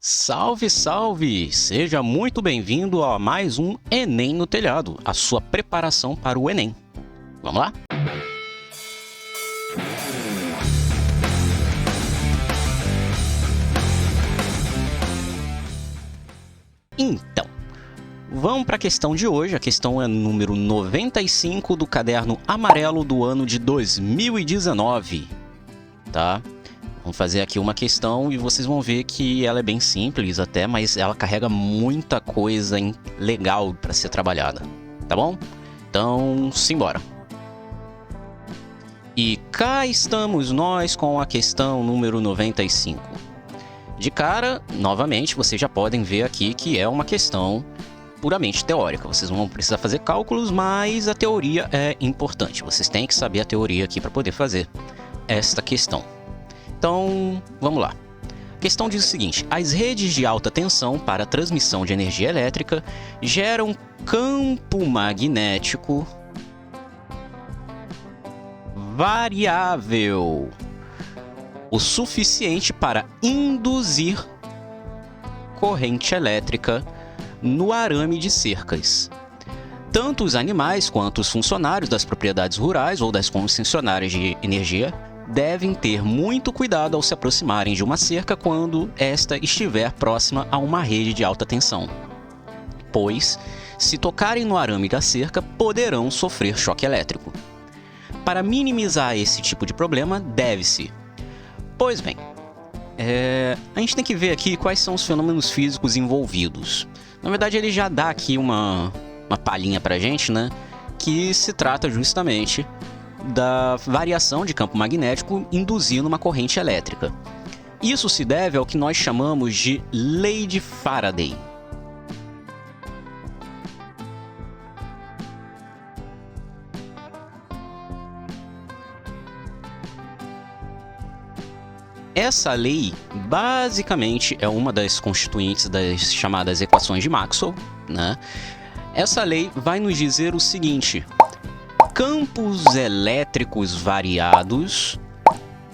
Salve, salve! Seja muito bem-vindo a mais um Enem no Telhado, a sua preparação para o Enem. Vamos lá? Então, vamos para a questão de hoje. A questão é número 95 do caderno amarelo do ano de 2019, tá? Vamos fazer aqui uma questão e vocês vão ver que ela é bem simples até, mas ela carrega muita coisa legal para ser trabalhada, tá bom? Então, simbora! E cá estamos nós com a questão número 95. De cara, novamente, vocês já podem ver aqui que é uma questão puramente teórica. Vocês não vão precisar fazer cálculos, mas a teoria é importante. Vocês têm que saber a teoria aqui para poder fazer esta questão. Então, vamos lá. A questão diz o seguinte: as redes de alta tensão para transmissão de energia elétrica geram campo magnético variável o suficiente para induzir corrente elétrica no arame de cercas. Tanto os animais quanto os funcionários das propriedades rurais ou das concessionárias de energia devem ter muito cuidado ao se aproximarem de uma cerca quando esta estiver próxima a uma rede de alta tensão, pois, se tocarem no arame da cerca, poderão sofrer choque elétrico. Para minimizar esse tipo de problema, deve-se... Pois bem, a gente tem que ver aqui quais são os fenômenos físicos envolvidos. Na verdade, ele já dá aqui uma palhinha pra gente, né? Que se trata justamente da variação de campo magnético induzindo uma corrente elétrica. Isso se deve ao que nós chamamos de Lei de Faraday. Essa lei, basicamente, é uma das constituintes das chamadas equações de Maxwell, né? Essa lei vai nos dizer o seguinte: campos elétricos variados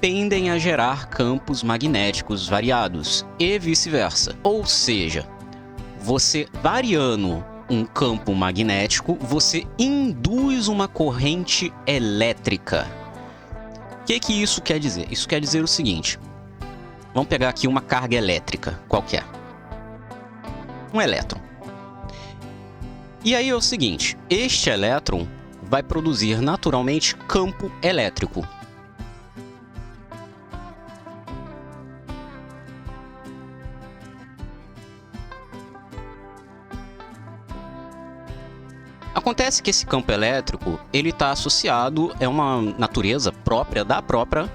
tendem a gerar campos magnéticos variados e vice-versa. Ou seja, você variando um campo magnético, você induz uma corrente elétrica. O que isso quer dizer? Isso quer dizer o seguinte: vamos pegar aqui uma carga elétrica qualquer, um elétron. E aí é o seguinte, este elétron vai produzir naturalmente campo elétrico. Acontece que esse campo elétrico, ele está associado a uma natureza própria da própria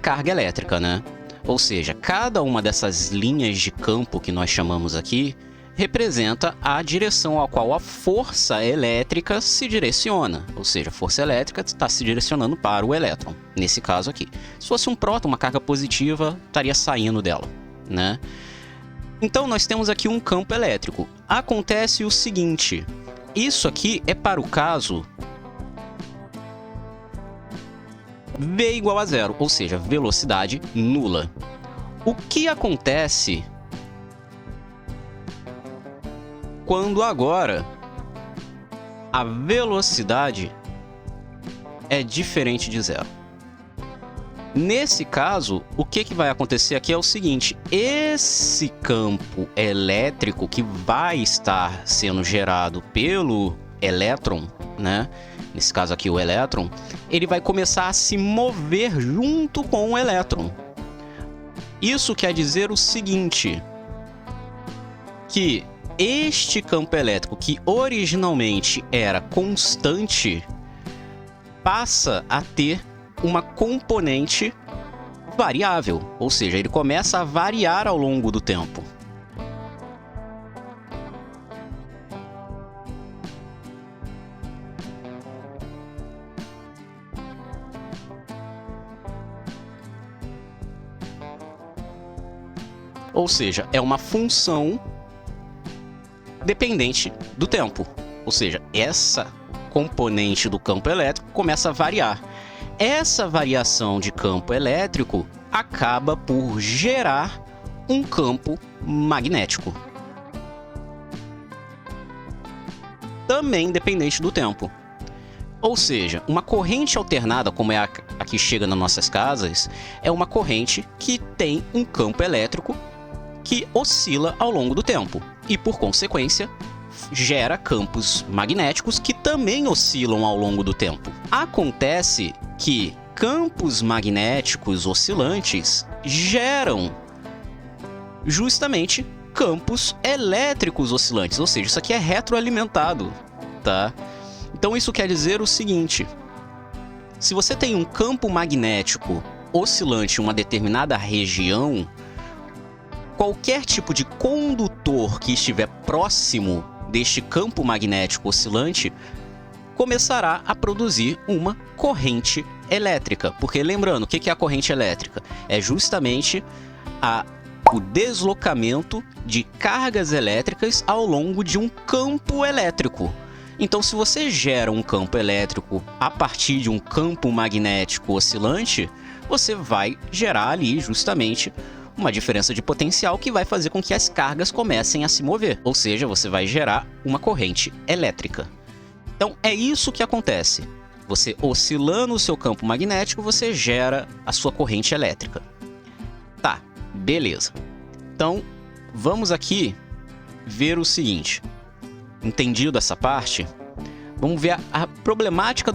carga elétrica, né? Ou seja, cada uma dessas linhas de campo que nós chamamos aqui representa a direção a qual a força elétrica se direciona. Ou seja, a força elétrica está se direcionando para o elétron, nesse caso aqui. Se fosse um próton, uma carga positiva, estaria saindo dela, né? Então, nós temos aqui um campo elétrico. Acontece o seguinte: isso aqui é para o caso V igual a zero, ou seja, velocidade nula. O que acontece quando agora a velocidade é diferente de zero? Nesse caso, o que vai acontecer aqui é o seguinte: esse campo elétrico que vai estar sendo gerado pelo elétron, né? Nesse caso aqui o elétron, ele vai começar a se mover junto com o elétron. Isso quer dizer o seguinte: que este campo elétrico, que originalmente era constante, passa a ter uma componente variável, ou seja, ele começa a variar ao longo do tempo. Ou seja, é uma função dependente do tempo. Ou seja, essa componente do campo elétrico começa a variar. Essa variação de campo elétrico acaba por gerar um campo magnético, também independente do tempo. Ou seja, uma corrente alternada, como é a que chega nas nossas casas, é uma corrente que tem um campo elétrico que oscila ao longo do tempo e, por consequência, gera campos magnéticos que também oscilam ao longo do tempo. Acontece que campos magnéticos oscilantes geram justamente campos elétricos oscilantes, ou seja, isso aqui é retroalimentado, tá? Então isso quer dizer o seguinte: se você tem um campo magnético oscilante em uma determinada região, qualquer tipo de condutor que estiver próximo deste campo magnético oscilante começará a produzir uma corrente elétrica. Porque lembrando, o que é a corrente elétrica? É justamente o deslocamento de cargas elétricas ao longo de um campo elétrico. Então, se você gera um campo elétrico a partir de um campo magnético oscilante, você vai gerar ali justamente uma diferença de potencial que vai fazer com que as cargas comecem a se mover. Ou seja, você vai gerar uma corrente elétrica. Então, é isso que acontece. Você oscilando o seu campo magnético, você gera a sua corrente elétrica. Tá, beleza. Então, vamos aqui ver o seguinte. Entendido essa parte, vamos ver a problemática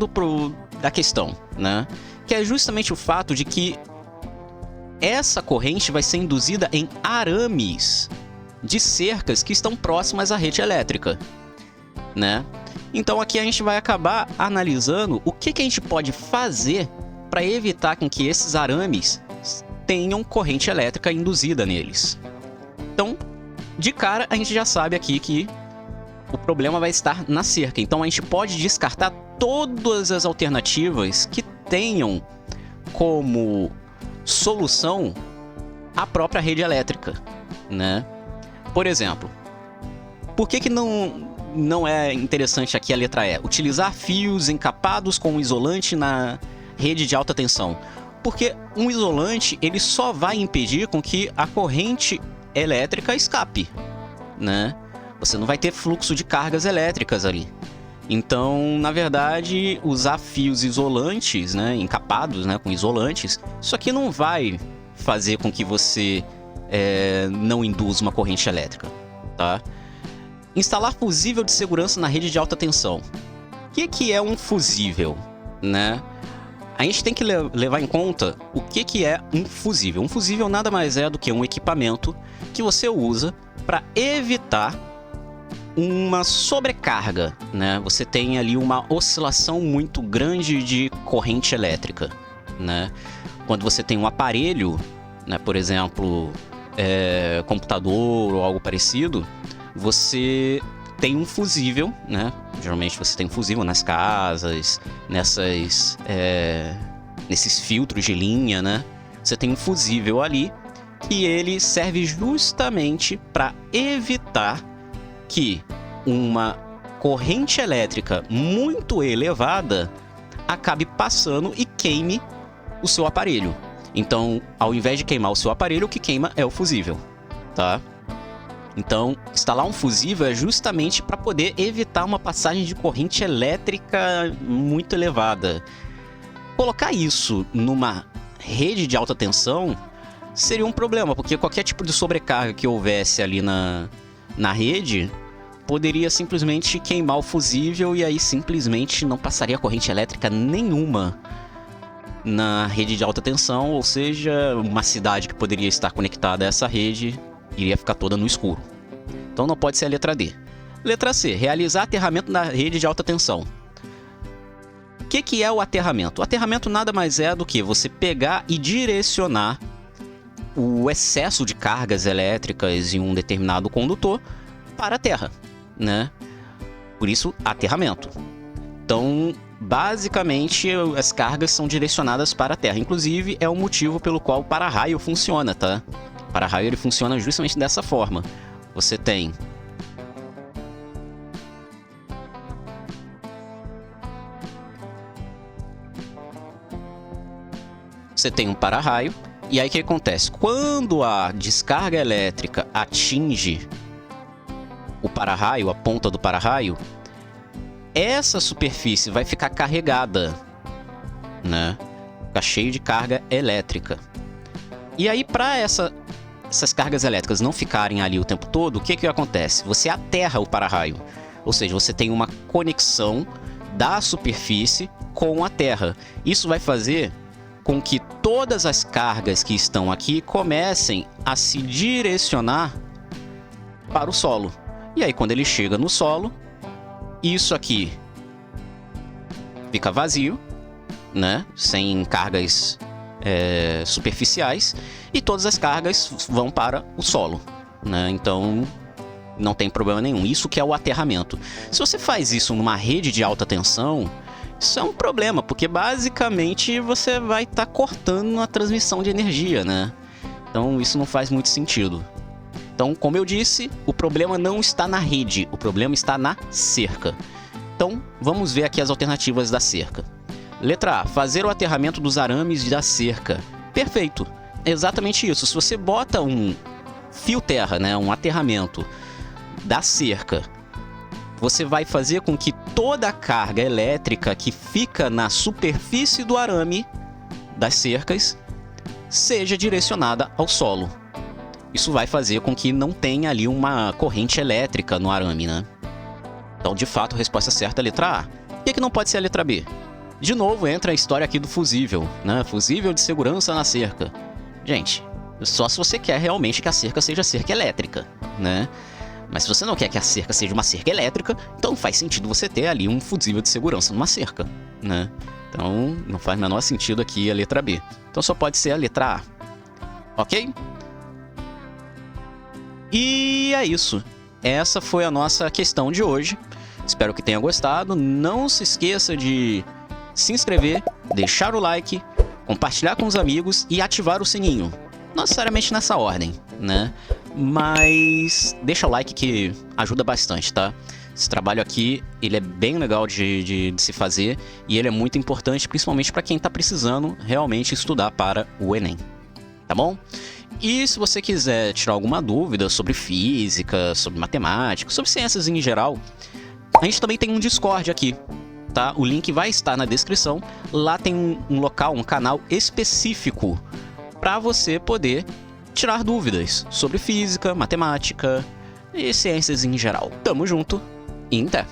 da questão, né? Que é justamente o fato de que essa corrente vai ser induzida em arames de cercas que estão próximas à rede elétrica, né? Então aqui a gente vai acabar analisando o que a gente pode fazer para evitar com que esses arames tenham corrente elétrica induzida neles. Então, de cara, a gente já sabe aqui que o problema vai estar na cerca. Então a gente pode descartar todas as alternativas que tenham como solução a própria rede elétrica, né? Por exemplo, por que não é interessante aqui a letra E? Utilizar fios encapados com isolante na rede de alta tensão. Porque um isolante ele só vai impedir com que a corrente elétrica escape, né? Você não vai ter fluxo de cargas elétricas ali. Então, na verdade, usar fios isolantes, né, encapados, né, com isolantes, isso aqui não vai fazer com que você não induza uma corrente elétrica, tá? Instalar fusível de segurança na rede de alta tensão. O que é um fusível, né? A gente tem que levar em conta o que é um fusível. Um fusível nada mais é do que um equipamento que você usa para evitar uma sobrecarga, né? Você tem ali uma oscilação muito grande de corrente elétrica, né? Quando você tem um aparelho, né, por exemplo, computador ou algo parecido, você tem um fusível, né? Geralmente você tem um fusível nas casas, nesses filtros de linha, né? Você tem um fusível ali que ele serve justamente para evitar que uma corrente elétrica muito elevada acabe passando e queime o seu aparelho. Então, ao invés de queimar o seu aparelho, o que queima é o fusível, tá? Então, instalar um fusível é justamente para poder evitar uma passagem de corrente elétrica muito elevada. Colocar isso numa rede de alta tensão seria um problema, porque qualquer tipo de sobrecarga que houvesse ali na rede poderia simplesmente queimar o fusível e aí simplesmente não passaria corrente elétrica nenhuma na rede de alta tensão, ou seja, uma cidade que poderia estar conectada a essa rede iria ficar toda no escuro. Então não pode ser a letra D. Letra C, realizar aterramento na rede de alta tensão. O que é o aterramento? O aterramento nada mais é do que você pegar e direcionar o excesso de cargas elétricas em um determinado condutor para a Terra, né? Por isso, aterramento. Então, basicamente, as cargas são direcionadas para a Terra. Inclusive, é o motivo pelo qual o para-raio funciona, tá? O para-raio ele funciona justamente dessa forma. Você tem um para-raio E aí o que acontece? Quando a descarga elétrica atinge o para-raio, a ponta do para-raio, essa superfície vai ficar carregada, né? Ficar cheio de carga elétrica. E aí, para essas cargas elétricas não ficarem ali o tempo todo, o que acontece? Você aterra o para-raio. Ou seja, você tem uma conexão da superfície com a Terra. Isso vai fazer com que todas as cargas que estão aqui comecem a se direcionar para o solo. E aí, quando ele chega no solo, isso aqui fica vazio, né? Sem cargas superficiais, e todas as cargas vão para o solo, né? Então não tem problema nenhum. Isso que é o aterramento. Se você faz isso numa rede de alta tensão, isso é um problema, porque basicamente você vai estar cortando a transmissão de energia, né? Então isso não faz muito sentido. Então, como eu disse, o problema não está na rede, o problema está na cerca. Então, vamos ver aqui as alternativas da cerca. Letra A, fazer o aterramento dos arames da cerca. Perfeito, é exatamente isso. Se você bota um fio terra, né, um aterramento da cerca, você vai fazer com que toda a carga elétrica que fica na superfície do arame das cercas seja direcionada ao solo. Isso vai fazer com que não tenha ali uma corrente elétrica no arame, né? Então, de fato, a resposta certa é a letra A. Por que não pode ser a letra B? De novo, entra a história aqui do fusível, né? Fusível de segurança na cerca. Gente, só se você quer realmente que a cerca seja cerca elétrica, né? Mas se você não quer que a cerca seja uma cerca elétrica, então faz sentido você ter ali um fusível de segurança numa cerca, né? Então, não faz o menor sentido aqui a letra B. Então, só pode ser a letra A. Ok? E é isso. Essa foi a nossa questão de hoje. Espero que tenha gostado. Não se esqueça de se inscrever, deixar o like, compartilhar com os amigos e ativar o sininho. Não necessariamente nessa ordem, né? Mas deixa o like que ajuda bastante, tá? Esse trabalho aqui, ele é bem legal de se fazer e ele é muito importante, principalmente para quem está precisando realmente estudar para o Enem. Tá bom? E se você quiser tirar alguma dúvida sobre física, sobre matemática, sobre ciências em geral, a gente também tem um Discord aqui, tá? O link vai estar na descrição. Lá tem um local, um canal específico para você poder tirar dúvidas sobre física, matemática e ciências em geral. Tamo junto e até!